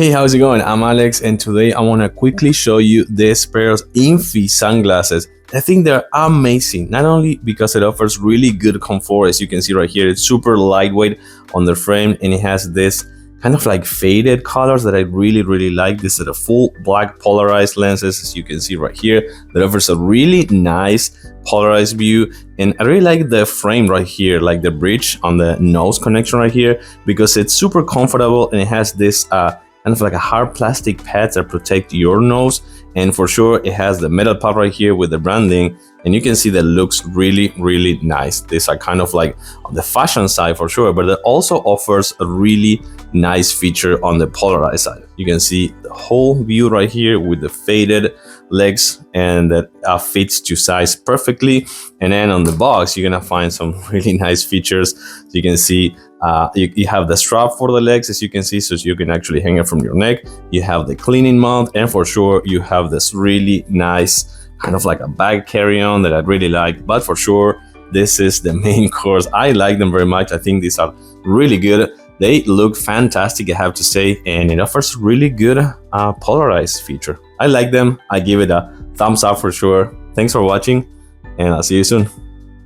Hey, how's it going? I'm Alex, and today I want to quickly show you this pair of INFI sunglasses. I think they're amazing, not only because it offers really good comfort, as you can see right here. It's super lightweight on the frame, and it has this kind of like faded colors that I really like. This is a full black polarized lenses, as you can see right here, that offers a really nice polarized view. And I really like the frame right here, like the bridge on the nose connection right here, because it's super comfortable and it has this kind of like a hard plastic pads that protect your nose. And for sure it has the metal part right here with the branding, and you can see that looks really nice. These are kind of like on the fashion side for sure, but it also offers a really nice feature on the polarized side. You can see the whole view right here with the faded legs, and that fits to size perfectly. And then on the box you're gonna find some really nice features. So you can see you have the strap for the legs, as you can see, so you can actually hang it from your neck. You have the cleaning mount, and for sure you have this really nice kind of like a bag carry-on that I really like. But for sure this is the main course. I like them very much. I think these are really good. They look fantastic, I have to say, and it offers really good polarized feature. I like them. I give it a thumbs up for sure. Thanks for watching, and I'll see you soon.